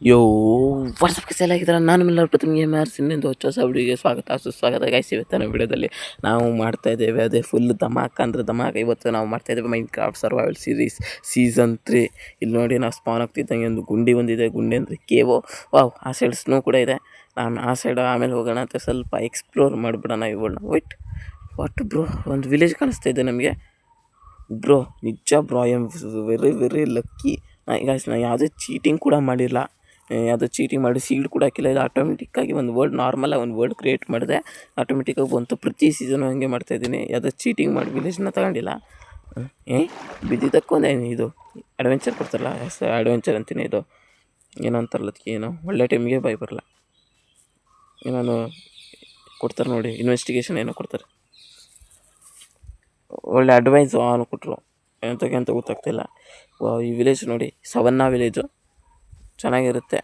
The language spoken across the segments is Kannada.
ಯೋ ವಾಟ್ಸಪ್ಗೆ ಸೆಲ್ ಆಗಿದ್ದಾರೆ. ನಾನು ಮಿಲ್ಲರ್ ಪ್ರಥಮ ಗೇಮರ್ಸ್ ಇನ್ನೊಂದು ಹೊಸ ವಿಡಿಯೋಗೆ ಸ್ವಾಗತ ಸುಸ್ವಾಗತ ಗೈಸ್. ಇವತ್ತಿನ ವಿಡಿಯೋದಲ್ಲಿ ನಾವು ಮಾಡ್ತಾ ಇದ್ದೇವೆ ಅದೇ ಫುಲ್ ಧಮಾಕ ಅಂದರೆ ಧಮಾಕ. ಇವತ್ತು ನಾವು ಮಾಡ್ತಾ ಇದ್ದೇವೆ ಮೈನ್ಕ್ರಾಫ್ಟ್ ಸರ್ವೈವಲ್ ಸೀರೀಸ್ ಸೀಸನ್ 3. ಇಲ್ಲಿ ನೋಡಿ ನಾವು ಸ್ಪಾನ್ ಆಗ್ತಿದ್ದಂಗೆ ಒಂದು ಗುಂಡಿ ಬಂದಿದೆ. ಗುಂಡಿ ಅಂದರೆ ಕೇವೋ. ವಾವ್, ಆ ಸೈಡ್ ಸ್ನೋ ಕೂಡ ಇದೆ. ನಾನು ಆ ಸೈಡ್ ಆಮೇಲೆ ಹೋಗೋಣ ಅಂತ ಸ್ವಲ್ಪ ಎಕ್ಸ್ಪ್ಲೋರ್ ಮಾಡಿಬಿಡೋಣ ಇವುಗಳನ್ನ. ವಾಟ್ ಬ್ರೋ, ಒಂದು ವಿಲೇಜ್ ಕಾಣಿಸ್ತಾ ಇದೆ ನಮಗೆ ಬ್ರೋ. ನಿಜ bro, I am very lucky. ನಾನು ಯಾವುದೇ ಚೀಟಿಂಗ್ ಕೂಡ ಮಾಡಿಲ್ಲ, ಯಾವುದೋ ಚೀಟಿಂಗ್ ಮಾಡಿ ಸೀಡ್ ಕೂಡ ಹಾಕಿಲ್ಲ. ಇದು ಆಟೋಮೆಟಿಕ್ಕಾಗಿ ಒಂದು ವರ್ಡ್ ನಾರ್ಮಲಾಗಿ ಒಂದು ವರ್ಡ್ ಕ್ರಿಯೇಟ್ ಮಾಡಿದೆ, ಆಟೋಮೆಟಿಕ್ಕಾಗಿ ಬಂತು. ಪ್ರತಿ ಸೀಸನು ಹಂಗೆ ಮಾಡ್ತಾಯಿದ್ದೀನಿ. ಯಾವುದೋ ಚೀಟಿಂಗ್ ಮಾಡಿ ವಿಲೇಜ್ನ ತಗೊಂಡಿಲ್ಲ. ಬಿದ್ದಿದ್ದಕ್ಕೊಂದೇನು ಇದು ಅಡ್ವೆಂಚರ್ ಕೊಡ್ತಾರಲ್ಲ, ಅಡ್ವೆಂಚರ್ ಅಂತೀನಿ. ಇದು ಏನೋ ಅಂತಾರಲ್ಲ ಅದಕ್ಕೆ, ಏನೋ ಒಳ್ಳೆ ಟೈಮಿಗೆ ಬಾಯ್ ಬರಲ್ಲ, ಏನಾನು ಕೊಡ್ತಾರೆ ನೋಡಿ, ಇನ್ವೆಸ್ಟಿಗೇಷನ್ ಏನೋ ಕೊಡ್ತಾರೆ, ಒಳ್ಳೆ ಅಡ್ವೈಸ್ ಅವನು ಕೊಟ್ಟರು. ಎಂತಕ್ಕೆ ಅಂತ ಗೊತ್ತಾಗ್ತಿಲ್ಲ. ಈ ವಿಲೇಜ್ ನೋಡಿ, ಸವನ್ನಾ ವಿಲೇಜು ಚೆನ್ನಾಗಿರುತ್ತೆ.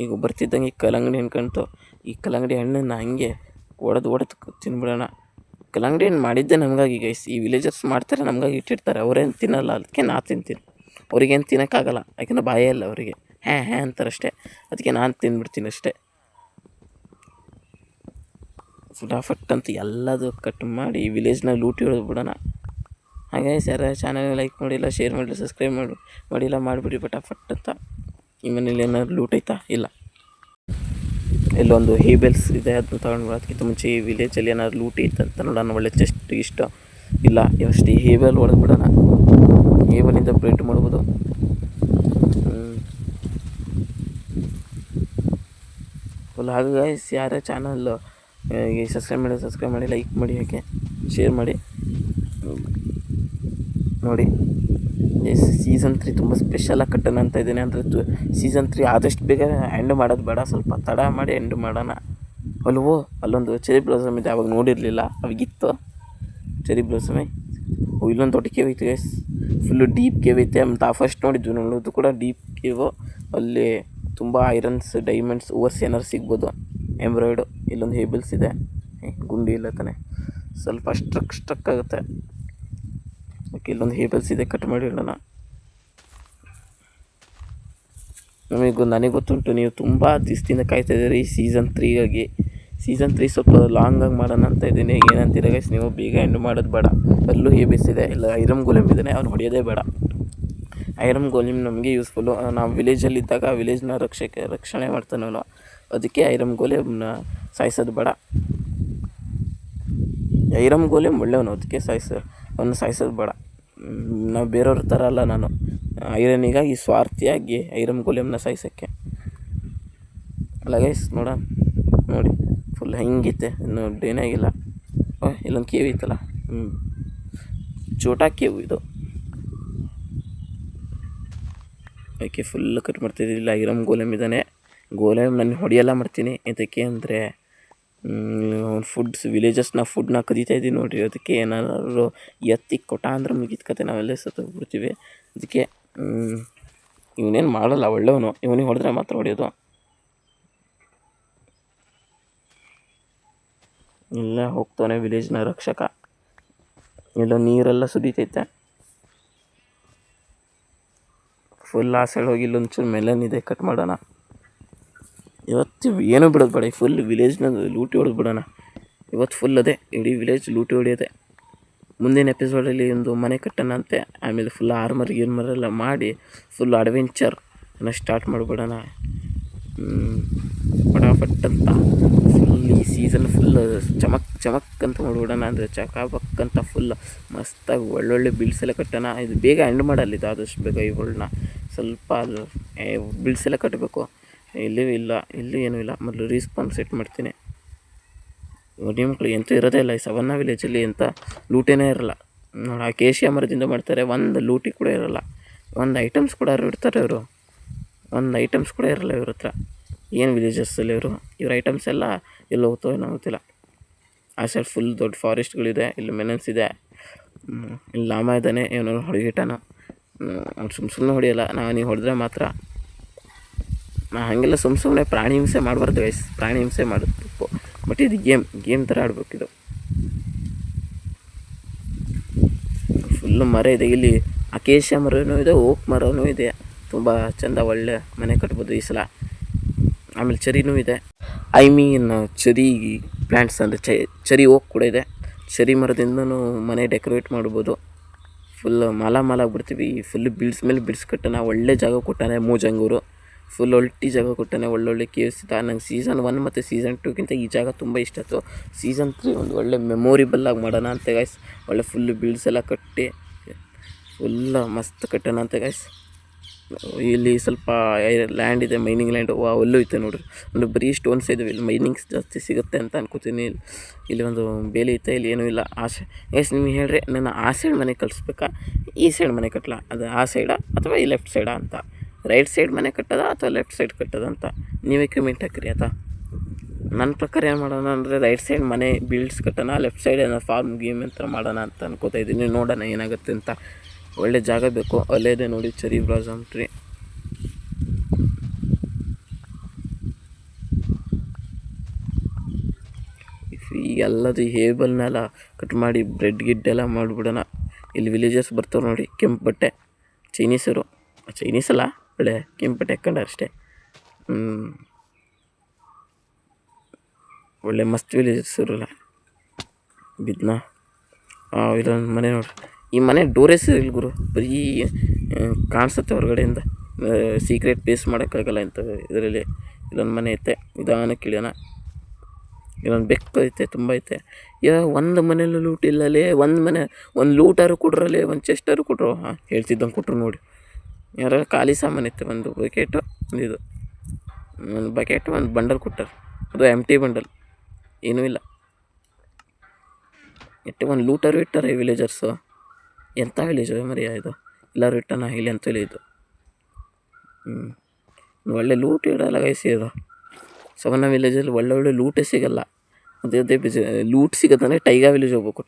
ಈಗ ಬರ್ತಿದ್ದಂಗೆ ಈ ಕಲ್ಲಂಗಡಿ ಹಣ್ಣು ಕಾಣ್ತು. ಈ ಕಲ್ಲಂಗಡಿ ಹಣ್ಣನ್ನು ಹಂಗೆ ಒಡೆದು ತಿನ್ಬಿಡೋಣ. ಕಲ್ಲಂಗಡಿ ಹಣ್ಣು ಮಾಡಿದ್ದೆ ನಮಗಾಗಿ ಗೈಸ್. ಈ ವಿಲೇಜರ್ಸ್ ಮಾಡ್ತಾರೆ, ನಮಗಾಗಿ ಇಟ್ಟಿರ್ತಾರೆ. ಅವರೇನು ತಿನ್ನಲ್ಲ, ಅದಕ್ಕೆ ನಾನು ತಿಂತೀನಿ. ಅವ್ರಿಗೇನು ತಿನ್ನೋಕ್ಕಾಗಲ್ಲ, ಯಾಕೆಂದರೆ ಬಾಯೇ ಇಲ್ಲ ಅವರಿಗೆ. ಹ್ಯಾ ಅಂತಾರಷ್ಟೇ, ಅದಕ್ಕೆ ನಾನು ತಿಂದ್ಬಿಡ್ತೀನಿ ಅಷ್ಟೇ. ಫಟಾಫಟ್ ಅಂತ ಎಲ್ಲದು ಕಟ್ ಮಾಡಿ ಈ ವಿಲೇಜ್ನ ಲೂಟಿ ಹೊಡೆದು ಬಿಡೋಣ. ಹಾಗೆ ಸರ್, ಚಾನಲ್ನ ಲೈಕ್ ಮಾಡಿಲ್ಲ, ಶೇರ್ ಮಾಡಿಲ್ಲ, ಸಬ್ಸ್ಕ್ರೈಬ್ ಮಾಡಿಲ್ಲ ಮಾಡಿಬಿಡಿ ಫಟಾಫಟ್ ಅಂತ. ಈ ಮನೇಲಿ ಏನಾದ್ರು ಲೂಟ್ ಐತಾ? ಇಲ್ಲ. ಇಲ್ಲೊಂದು ಹೇಬೆಲ್ಸ್ ಇದೆ, ಅದನ್ನ ತಗೊಂಡು ಬರೋದಕ್ಕಿಂತ ಮುಂಚೆ ಈ ವಿಲೇಜಲ್ಲಿ ಏನಾದ್ರು ಲೂಟ್ ಇತ್ತಂತ ನೋಡೋಣ. ಒಳ್ಳೆ ಚೆಸ್ಟ್ ಇಷ್ಟ ಇಲ್ಲ, ಎಷ್ಟು ಈ ಹೇಬೆಲ್ ಹೊಡೆದು ಬಿಡೋಣ. ಹೇಬೆಲಿಂದ ಪ್ರಿಂಟ್ ಮಾಡ್ಬೋದು. ಫುಲ್ ಹಾಗೆ ಗೈಸ್, ಯಾರೇ ಚಾನಲ್ ಸಬ್ಸ್ಕ್ರೈಬ್ ಮಾಡಿ, ಲೈಕ್ ಮಾಡಿ, ಯಾಕೆ ಶೇರ್ ಮಾಡಿ ನೋಡಿ. ಸೀಸನ್ 3 ತುಂಬ ಸ್ಪೆಷಲಾಗಿ ಕಟ್ಟೋಣ ಅಂತ ಇದ್ದೀನಿ. ಅಂದರೆ ಸೀಸನ್ 3 ಆದಷ್ಟು ಬೇಗ ಎಂಡ್ ಮಾಡೋದು ಬೇಡ, ಸ್ವಲ್ಪ ತಡ ಮಾಡಿ ಎಂಡ್ ಮಾಡೋಣ. ಅಲ್ಲೊಂದು ಚೆರಿ ಬ್ಲಾಸಮ್ ಇದೆ, ಅವಾಗ ನೋಡಿರಲಿಲ್ಲ, ಅವಾಗಿತ್ತು ಚೆರಿ ಬ್ಲಾಸಮೇ. ಇಲ್ಲೊಂದು ದೊಡ್ಡ ಕೇವ್ ಐತೆ ಗೈಸ್, ಫುಲ್ಲು ಡೀಪ್ ಕೇವ್ ಐತೆ. ಮತ್ತು ಫಸ್ಟ್ ನೋಡೋದು ಕೂಡ ಡೀಪ್ ಕೇವು. ಅಲ್ಲಿ ತುಂಬ ಐರನ್ಸ್, ಡೈಮಂಡ್ಸ್, ಓವರ್ಸ್ ಏನಾರು ಸಿಗ್ಬೋದು, ಎಂಬ್ರಾಯ್ಡು. ಇಲ್ಲೊಂದು ಹೇಬಲ್ಸ್ ಇದೆ, ಗುಂಡಿ ಇಲ್ಲ ತಾನೆ, ಸ್ವಲ್ಪ ಸ್ಟ್ರಕ್ ಆಗುತ್ತೆ. ಓಕೆ, ಇಲ್ಲೊಂದು ಹೇಬಲ್ಸ್ ಇದೆ, ಕಟ್ ಮಾಡಿ ಇಡೋಣ. ನನಗೆ ಗೊತ್ತುಂಟು, ನೀವು ತುಂಬ ದಿವಸದಿಂದ ಕಾಯ್ತಾ ಇದ್ದೀರಿ ಈ ಸೀಸನ್ 3ಗಾಗಿ. ಸೀಸನ್ 3 ಸ್ವಲ್ಪ ಲಾಂಗಾಗಿ ಮಾಡೋಣ ಅಂತ ಇದ್ದೀನಿ. ಏನಂತೀರ ಗೈಸ್ ನೀವು? ಬೇಗ ಎಂಡ್ ಮಾಡೋದು ಬೇಡ. ಅಲ್ಲೂ ಹೇಬಲ್ಸ್ ಇದೆ, ಇಲ್ಲ ಐರನ್ ಗೋಲೆಮ್ ಇದ್ದಾನೆ, ಅವ್ನು ಹೊಡೆಯೋದೇ ಬೇಡ. ಐರನ್ ಗೋಲೆಮ್ ನಮಗೆ ಯೂಸ್ಫುಲ್ಲು. ನಾವು ವಿಲೇಜಲ್ಲಿದ್ದಾಗ ವಿಲೇಜ್ನ ರಕ್ಷಣೆ ಮಾಡ್ತಾನವನು, ಅದಕ್ಕೆ ಐರನ್ ಗೋಲೆಮ್ನ ಸಾಯಿಸೋದು ಬೇಡ. ಐರನ್ ಗೋಲೆಮ್ ಒಳ್ಳೆಯವನು, ಅದಕ್ಕೆ ಅವನ್ನ ಸಾಯಿಸೋದು ಬೇಡ. ನಾವು ಬೇರೆಯವ್ರ ಥರ ಅಲ್ಲ, ನಾನು ಐರನ್ನಿಗಾಗಿ ಸ್ವಾರ್ಥಿಯಾಗಿ ಐರನ್ ಗೋಲೆಮ್ನ ಸಾಯಿಸೋಕ್ಕೆ ಅಲ್ಲ ಗೈಸ್. ನೋಡಿ ಫುಲ್ ಹೆಂಗಿತ್ತೆ, ಇನ್ನು ಡೇನೇ ಆಗಿಲ್ಲ. ಇಲ್ಲೊಂದು ಕೇವ್ ಇತ್ತಲ್ಲ, ಚೋಟಾ ಕೇವು ಇದು. ಓಕೆ, ಫುಲ್ ಕಟ್ ಮಾಡ್ತಿದ್ದೀನಿ. ಇಲ್ಲ ಐರನ್ ಗೋಲೆಮ್ ಇದ್ದಾನೆ. ಗೋಲೆಮ್ ನಾನು ಹೊಡೆಯೆಲ್ಲ ಮಾಡ್ತೀನಿ. ಇದಕ್ಕೆ ಅಂದರೆ ವಿಲೇಜಸ್ನ ಫುಡ್ನ ಕದೀತಾ ಇದ್ದೀವಿ ನೋಡಿರಿ. ಅದಕ್ಕೆ ಏನಾದ್ರು ಎತ್ತಿ ಕೊಟ್ಟ ಅಂದ್ರೆ ಮುಗಿದ ಕತೆ, ನಾವೆಲ್ಲ ಸತ್ತೋಗ್ಬಿಡ್ತೀವಿ. ಅದಕ್ಕೆ ಇವನೇನು ಮಾಡಲ್ಲ, ಒಳ್ಳೆಯವನು. ಇವನಿಗೆ ಹೊಡೆದ್ರೆ ಮಾತ್ರ ಹೊಡೆಯೋದು. ಇಲ್ಲ ಹೋಗ್ತಾನೆ ವಿಲೇಜ್ನ ರಕ್ಷಕ. ಎಲ್ಲ ನೀರೆಲ್ಲ ಸುರಿತೈತೆ. ಫುಲ್ ಆ ಸೈಡ್ ಹೋಗಿ ಇಲ್ಲೊಂಚೂರು ಮೆಲನ್ ಇದೆ, ಕಟ್ ಮಾಡೋಣ. ಇವತ್ತು ಏನೂ ಬಿಡೋದು ಬೇಡ, ಫುಲ್ ವಿಲೇಜ್ನ ಲೂಟಿ ಹೊಡೆದು ಬಿಡೋಣ. ಇವತ್ತು ಫುಲ್ ಅದೇ, ಇಡೀ ವಿಲೇಜ್ ಲೂಟಿ ಹೊಡೆಯೋದೆ. ಮುಂದಿನ ಎಪಿಸೋಡಲ್ಲಿ ಒಂದು ಮನೆ ಕಟ್ಟೋಣ ಅಂತೆ. ಆಮೇಲೆ ಫುಲ್ ಗಿರ್ಮರೆಲ್ಲ ಮಾಡಿ ಫುಲ್ ಅಡ್ವೆಂಚರ್ನ ಸ್ಟಾರ್ಟ್ ಮಾಡಿಬಿಡೋಣ ಫಟಾಫಟ್ ಅಂತ. ಫುಲ್ ಈ ಸೀಸನ್ ಫುಲ್ ಚಮಕ್ ಅಂತ ಮಾಡಿಬಿಡೋಣ. ಅಂದರೆ ಚಕಾಬಕ್ಕಂತ ಫುಲ್ ಮಸ್ತಾಗಿ ಒಳ್ಳೊಳ್ಳೆ ಬಿಲ್ಡ್ಸ್ ಎಲ್ಲ ಕಟ್ಟೋಣ. ಇದು ಬೇಗ ಎಂಡ್ ಮಾಡಲ್ಲ, ಇದು ಆದಷ್ಟು ಬೇಗ ಇವುಗಳನ್ನ ಸ್ವಲ್ಪ ಬಿಲ್ಡ್ಸ್ ಎಲ್ಲ ಕಟ್ಟಬೇಕು. ಇಲ್ಲೂ ಏನೂ ಇಲ್ಲ. ಮೊದಲು ರೀಸ್ಪಾನ್ ಸೆಟ್ ಮಾಡ್ತೀನಿ. ಮಕ್ಕಳು ಎಂತೂ ಇರೋದೇ ಇಲ್ಲ ಈ ಸವನ್ನಾ ವಿಲೇಜಲ್ಲಿ, ಎಂಥ ಲೂಟೇನೇ ಇರೋಲ್ಲ ನೋಡಿ. ಆ ಕೇಶಿಯ ಮರದಿಂದ ಮಾಡ್ತಾರೆ, ಒಂದು ಲೂಟಿ ಕೂಡ ಇರೋಲ್ಲ. ಒಂದು ಐಟಮ್ಸ್ ಕೂಡ ಇಡ್ತಾರೆ ಇವರು, ಒಂದು ಐಟಮ್ಸ್ ಕೂಡ ಇರೋಲ್ಲ ಇವ್ರ ಹತ್ರ. ಏನು ವಿಲೇಜಸ್ಸಲ್ಲಿ ಇವ್ರ ಐಟಮ್ಸ್ ಎಲ್ಲ ಎಲ್ಲಿ ಹೋಗ್ತೋ ಏನೋ ಗೊತ್ತಿಲ್ಲ. ಆ ಸೈಡ್ ಫುಲ್ ದೊಡ್ಡ ಫಾರೆಸ್ಟ್ಗಳಿದೆ. ಇಲ್ಲಿ ಮೆನನ್ಸ್ ಇದೆ, ಇಲ್ಲಿ ಲಾಮ ಇದ್ದಾನೆ, ಏನೋ ಹೊಡೆಗಿಟ್ಟಾನ. ಅವ್ನು ಸುಮ್ಮನೆ ಹೊಡೆಯಲ್ಲ, ನೀವು ಹೊಡೆದ್ರೆ ಮಾತ್ರ. ಹಾಗೆಲ್ಲ ಸುಮ್ಮನೆ ಪ್ರಾಣಿ ಹಿಂಸೆ ಮಾಡಬಾರ್ದು ಗೈಸ್. ಪ್ರಾಣಿ ಹಿಂಸೆ ಮಾಡಬೇಕು, ಬಟ್ ಇದು ಗೇಮ್ ಥರ ಆಡ್ಬೇಕಿದು. ಫುಲ್ಲು ಮರ ಇದೆ ಇಲ್ಲಿ, ಅಕೇಶಿಯ ಮರನೂ ಇದೆ, ಓಕ್ ಮರನೂ ಇದೆ, ತುಂಬ ಚೆಂದ ಒಳ್ಳೆ ಮನೆ ಕಟ್ಬೋದು ಈ ಸಲ. ಆಮೇಲೆ ಚೆರಿನೂ ಇದೆ, ಚೆರಿ ಪ್ಲ್ಯಾಂಟ್ಸ್ ಅಂದರೆ ಚೆರಿ ಓಕ್ ಕೂಡ ಇದೆ. ಚೆರಿ ಮರದಿಂದನೂ ಮನೆ ಡೆಕೋರೇಟ್ ಮಾಡ್ಬೋದು. ಫುಲ್ ಮಾಲ ಆಗಿಬಿಡ್ತೀವಿ. ಫುಲ್ ಬಿಲ್ಸ್ ಮೇಲೆ ಬಿಲ್ಸ್ ಕಟ್ಟಾನ. ಒಳ್ಳೆ ಜಾಗ ಕೊಟ್ಟಾನೆ ಮೂಜಂಗೂರು. ಫುಲ್ ಒಳ್ಳೆ ಜಾಗ ಕೊಟ್ಟಾನೆ, ಒಳ್ಳೊಳ್ಳೆ ಕೇವ್ಸ್ ಇತ್ತು. ನಂಗೆ ಸೀಸನ್ 1 ಮತ್ತು ಸೀಸನ್ 2ಗಿಂತ ಈ ಜಾಗ ತುಂಬ ಇಷ್ಟ ಆಯಿತು. ಸೀಸನ್ 3 ಒಂದು ಒಳ್ಳೆ ಮೆಮೊರಿಬಲ್ ಆಗಿ ಮಾಡೋಣ ಅಂತ ಗೈಸ್. ಒಳ್ಳೆ ಫುಲ್ ಬಿಲ್ಸ್ ಎಲ್ಲ ಕಟ್ಟಿ ಫುಲ್ಲ ಮಸ್ತ್ ಕಟ್ಟೋಣ ಅಂತ ಗೈಸ್. ಇಲ್ಲಿ ಸ್ವಲ್ಪ ಲ್ಯಾಂಡ್ ಇದೆ, ಮೈನಿಂಗ್ ಲ್ಯಾಂಡು. ಅಲ್ಲೂ ಐತೆ ನೋಡ್ರಿ, ಒಂದು ಬರೀ ಸ್ಟೋನ್ಸ್ ಇದಾವೆ. ಇಲ್ಲಿ ಮೈನಿಂಗ್ಸ್ ಜಾಸ್ತಿ ಸಿಗುತ್ತೆ ಅಂತ ಅನ್ಕೋತೀನಿ. ಇಲ್ಲಿ ಒಂದು ಬೇಲಿ ಐತೆ, ಇಲ್ಲಿ ಏನೂ ಇಲ್ಲ. ಗೈಸ್ ನಿಮಗೆ ಹೇಳ್ರಿ, ನಾನು ಆ ಸೈಡ್ ಮನೆ ಕಳಿಸ್ಬೇಕಾ, ಈ ಸೈಡ್ ಮನೆ ಕಟ್ಟಲ, ಅದು ಆ ಸೈಡಾ ಅಥವಾ ಈ ಲೆಫ್ಟ್ ಸೈಡಾ ಅಂತ, ರೈಟ್ ಸೈಡ್ ಮನೆ ಕಟ್ಟೋದ ಅಥವಾ ಲೆಫ್ಟ್ ಸೈಡ್ ಕಟ್ಟೋದ ಅಂತ ನೀವೇ ಕಮೆಂಟ್ ಹಾಕಿರಿ ಆಯ್ತಾ. ನನ್ನ ಪ್ರಕಾರ ಏನು ಮಾಡೋಣ ಅಂದರೆ ರೈಟ್ ಸೈಡ್ ಮನೆ ಬಿಲ್ಡ್ಸ್ ಕಟ್ಟೋಣ, ಲೆಫ್ಟ್ ಸೈಡ್ ಏನೋ ಫಾರ್ಮ್ ಗೇಮ್ ಅಂತ ಮಾಡೋಣ ಅಂತ ಅನ್ಕೋತಾ ಇದ್ದೀನಿ. ನೋಡೋಣ ಏನಾಗುತ್ತೆ ಅಂತ. ಒಳ್ಳೆ ಜಾಗ ಬೇಕು. ಅಲ್ಲೇದೆ ನೋಡಿ ಚೆರಿ ಬ್ಲಾಸಮ್ ಟ್ರೀ. ಎಲ್ಲದು ಹೇಬಲ್ನೆಲ್ಲ ಕಟ್ ಮಾಡಿ ಬ್ರೆಡ್ ಎಲ್ಲ ಮಾಡಿಬಿಡೋಣ. ಇಲ್ಲಿ ವಿಲೇಜಸ್ ಬರ್ತಾವೆ ನೋಡಿ, ಕೆಂಪು ಬಟ್ಟೆ, ಚೈನೀಸರು, ಚೈನೀಸ್ ಅಲ್ಲ, ಒಳ್ಳೆ ಕೆಂಪು ಬಟ್ಟೆ ಹಾಕ್ಕೊಂಡ್ರೆ ಅಷ್ಟೇ. ಒಳ್ಳೆ ಮಸ್ತ್ ವಿಲೇಜಸ್ ಇರೋಲ್ಲ ಬಿದ್ನಾ. ಇದೊಂದು ಮನೆ ನೋಡ್ರಿ. ಈ ಮನೆ ಡೋರೇಸ್ ಇಲ್ಲ ಗುರು, ಬರೀ ಕಾಣಿಸುತ್ತೆ ಹೊರಗಡೆಯಿಂದ. ಸೀಕ್ರೆಟ್ ಬೇಸ್ ಮಾಡೋಕ್ಕಾಗಲ್ಲ ಇಂಥ ಇದರಲ್ಲಿ. ಇಲ್ಲೊಂದು ಮನೆ ಐತೆ, ನಿಧಾನಕ್ಕೆ ಇಳಿಯೋಣ. ಇಲ್ಲೊಂದು ಬೆಕ್ಕು ಐತೆ, ತುಂಬ ಐತೆ. ಒಂದು ಮನೇಲಿ ಲೂಟ್ ಇಲ್ಲಲೇ, ಒಂದು ಲೂಟಾರು ಕೊಡ್ರಲ್ಲೇ, ಒಂದು ಚೆಸ್ಟಾರು ಕೊಟ್ರು. ಹೇಳ್ತಿದ್ದಂಗೆ ಕೊಟ್ಟರು ನೋಡಿ. ಯಾರು ಖಾಲಿ ಸಾಮಾನು ಇತ್ತು, ಒಂದು ಬಕೆಟು, ಒಂದು ಬಕೆಟು, ಒಂದು ಬಂಡಲ್ ಕೊಟ್ಟರು. ಅದು ಎಂಟಿ ಬಂಡಲ್, ಏನೂ ಇಲ್ಲ. ಒಂದು ಲೂಟರು ಇಟ್ಟಾರೆ ಈ ವಿಲೇಜರ್ಸು. ಎಂಥ ವಿಲೇಜು ಮರಿಯ ಇದು, ಎಲ್ಲರೂ ಇಟ್ಟನ ಇಲ್ಲಿ ಅಂತ ಇದು. ಒಳ್ಳೆ ಲೂಟ್ ಇಡಲ್ಲ ಗೈಸ್ ಇದು. ಸವನ್ನ ವಿಲೇಜಲ್ಲಿ ಒಳ್ಳೊಳ್ಳೆ ಲೂಟೇ ಸಿಗಲ್ಲ. ಅದೇ ಲೂಟ್ ಸಿಗೋದಂದರೆ ಟೈಗಾ ವಿಲೇಜ್ ಹೋಗ್ಬೇಕು.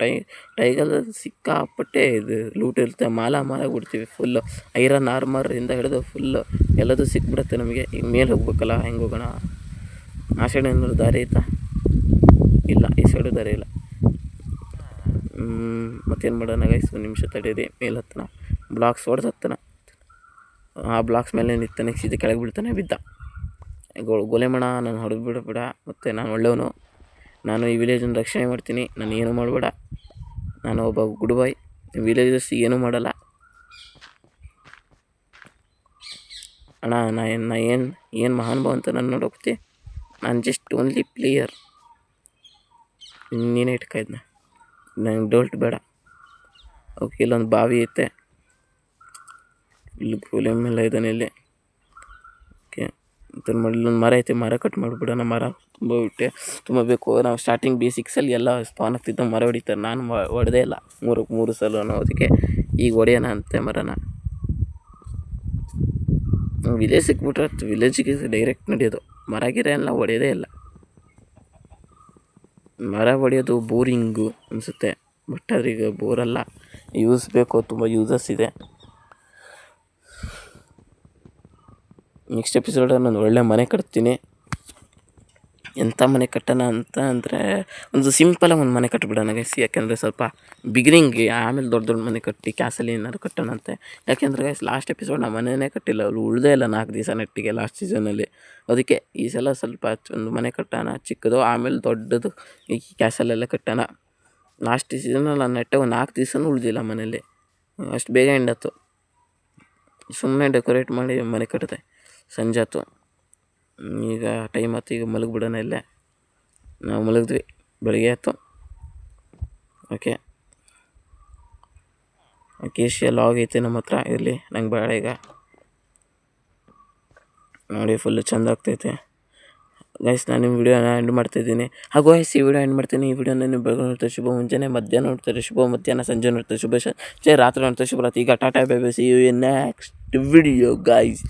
ಟೈಗಲ್ಲಿ ಸಿಕ್ಕಾಪಟ್ಟೆ ಇದು ಲೂಟ್ ಇರುತ್ತೆ. ಮಾಲ ಬಿಡ್ತೀವಿ. ಫುಲ್ಲು ಐರನ್ ಆರ್ಮರಿಂದ ಹಿಡಿದು ಫುಲ್ಲು ಎಲ್ಲದೂ ಸಿಕ್ಬಿಡುತ್ತೆ ನಮಗೆ. ಈಗ ಮೇಲೆ ಹೋಗ್ಬೇಕಲ್ಲ, ಹೆಂಗೆ ಹೋಗೋಣ? ಆ ಸೈಡ್ ಏನಾದ್ರು ದಾರಿ ಐತಾ? ಇಲ್ಲ, ಈ ಸೈಡು ದಾರಿ ಇಲ್ಲ. ಮತ್ತೇನು ಮಾಡೋಣ ಗೈಸ್, ಒಂದು ನಿಮಿಷ ತಡೀರಿ. ಮೇಲೆ ಹತ್ತನ ಬ್ಲಾಕ್ಸ್ ಹೊಡೆದು ಹತ್ತನ. ಆ ಬ್ಲಾಕ್ಸ್ ಮೇಲೆ ನಿಂತಾನೆ, ಸೀದಾ ಕೆಳಗೆ ಬೀಳ್ತಾನೆ. ಬಿದ್ದ ಗೊಲೆ ಮಾಡ, ನಾನು ಹೊಡೆದು ಬಿಡಬೇಡ. ಮತ್ತು ನಾನು ಒಳ್ಳೆಯವನು, ನಾನು ಈ ವಿಲೇಜನ್ನು ರಕ್ಷಣೆ ಮಾಡ್ತೀನಿ, ನಾನು ಏನೂ ಮಾಡಬೇಡ. ನಾನು ಒಬ್ಬ ಗುಡ್ ಬಾಯ್, ವಿಲೇಜಸ್ ಏನೂ ಮಾಡಲ್ಲ ಅಣ್ಣ. ಏನು ಮಹಾನುಭಾವ ಅಂತ ನಾನು ನೋಡೋಗ್ತಿ. ನಾನು ಜಸ್ಟ್ ಓನ್ಲಿ ಪ್ಲೇಯರ್. ನೀನೇ ಇಟ್ಕಾಯ್ದನ್ನ, ನಂಗೆ ಡೋಲ್ಟ್ ಬೇಡ. ಓಕೆ, ಇಲ್ಲೊಂದು ಬಾವಿ ಐತೆ. ಇಲ್ಲಿ ಗೋಲೆ ಮೇಲೆ ಇದ್ದಾನೆ ಇಲ್ಲಿ. ಓಕೆ, ಇಲ್ಲೊಂದು ಮರ ಐತೆ, ಮರ ಕಟ್ ಮಾಡಿಬಿಡೋಣ. ಮರ ತುಂಬ ಬೇಕು. ನಾವು ಸ್ಟಾರ್ಟಿಂಗ್ ಬೇಸಿಕ್ಸಲ್ಲಿ ಎಲ್ಲ ಸ್ಪಾನ್ ಆಗ್ತಿದ್ದ ಮರ ಹೊಡಿತಾರೆ. ನಾನು ಹೊಡೆದೇ ಇಲ್ಲ, ಮೂರು ಸಲ. ಅದಕ್ಕೆ ಈಗ ಹೊಡೆಯೋಣ ಅಂತೆ ಮರನ. ವಿಲೇಜ್ ಸಿಕ್ಬಿಟ್ರೆ ವಿಲೇಜಿಗೆ ಡೈರೆಕ್ಟ್ ನಡೆಯೋದು. ಮರ ಗಿರ ಎಲ್ಲ ಹೊಡೆಯೋದೇ ಇಲ್ಲ. ಮರ ಹೊಡೆಯೋದು ಬೋರಿಂಗು ಅನಿಸುತ್ತೆ. ಬಟ್ ಅದ್ರೀಗ ಬೋರಲ್ಲ, ಯೂಸ್ ಬೇಕು, ತುಂಬ ಯೂಸಸ್ ಇದೆ. ನೆಕ್ಸ್ಟ್ ಎಪಿಸೋಡಲ್ಲಿ ನಾನು ಒಳ್ಳೆ ಮನೆ ಕಟ್ತೀನಿ. ಎಂಥ ಮನೆ ಕಟ್ಟೋಣ ಅಂತ ಅಂದರೆ ಒಂದು ಸಿಂಪಲಾಗಿ ಒಂದು ಮನೆ ಕಟ್ಟಿಬಿಡೋಣ ಗೈಸ್. ಯಾಕೆಂದರೆ ಸ್ವಲ್ಪ ಬಿಗಿನಿಂಗ್ಗೆ, ಆಮೇಲೆ ದೊಡ್ಡ ಮನೆ ಕಟ್ಟಿ ಕ್ಯಾಸಲ್ಲಿ ಏನಾದ್ರು ಕಟ್ಟೋಣ ಅಂತೆ. ಯಾಕೆಂದರೆ ಗೈಸ್ ಲಾಸ್ಟ್ ಎಪಿಸೋಡ್ ನಾವು ಮನೆಯೇ ಕಟ್ಟಿಲ್ಲ, ಅವ್ರು ಉಳ್ದೇ ಇಲ್ಲ 4 ದಿವಸ ನೆಟ್ಟಿಗೆ ಲಾಸ್ಟ್ ಸೀಸನಲ್ಲಿ. ಅದಕ್ಕೆ ಈ ಸಲ ಸ್ವಲ್ಪ ಒಂದು ಮನೆ ಕಟ್ಟೋಣ ಚಿಕ್ಕದು, ಆಮೇಲೆ ದೊಡ್ಡದು ಈ ಕ್ಯಾಸಲೆಲ್ಲ ಕಟ್ಟೋಣ. ಲಾಸ್ಟ್ ಸೀಸನಲ್ಲಿ ನಾನು ನೆಟ್ಟ 4 ದಿವಸನೂ ಉಳಿದಿಲ್ಲ ಮನೇಲಿ, ಅಷ್ಟು ಬೇಗ ಎಂಡತ್ತು. ಸುಮ್ಮನೆ ಡೆಕೋರೇಟ್ ಮಾಡಿ ಮನೆ ಕಟ್ಟಿದೆ. ಸಂಜೆ ಆಯ್ತು, ಈಗ ಟೈಮ್ ಆಯ್ತು, ಈಗ ಮಲಗಿಬಿಡೋಣ. ಇಲ್ಲೇ ನಾವು ಮಲಗಿದ್ವಿ, ಬೆಳಗ್ಗೆ ಆಯ್ತು. ಓಕೆ, ಕೇಶಿಯ ಲಾಗ್ ಐತೆ ನಮ್ಮ ಹತ್ರ, ಇರಲಿ, ನಂಗೆ ಬೇಡ ಈಗ. ನೋಡಿ ಫುಲ್ಲು ಚೆಂದ ಆಗ್ತೈತೆ ಗೈಸ್. ನಾನು ನಿಮ್ಮ ವಿಡಿಯೋನ ಎಂಡ್ ಮಾಡ್ತಾಯಿದ್ದೀನಿ. ಹಾಗೂ ಗೈಸ್, ಈ ವಿಡಿಯೋ ಎಂಡ್ ಮಾಡ್ತೀನಿ. ಈ ವಿಡಿಯೋನ ನೀವು ಬೆಳಗ್ಗೆ ನೋಡ್ತಾರೆ ಶುಭ ಮುಂಜಾನೆ, ಮಧ್ಯಾಹ್ನ ನೋಡ್ತಾರೆ ಶುಭ ಮಧ್ಯಾಹ್ನ, ಸಂಜೆ ನೋಡ್ತಾರೆ ಶುಭ ರಾತ್ರಿ ನೋಡ್ತಾರೆ ಶುಭ ರಾತ್ರಿ. ಈಗ tata bye bye, see you in next video guys.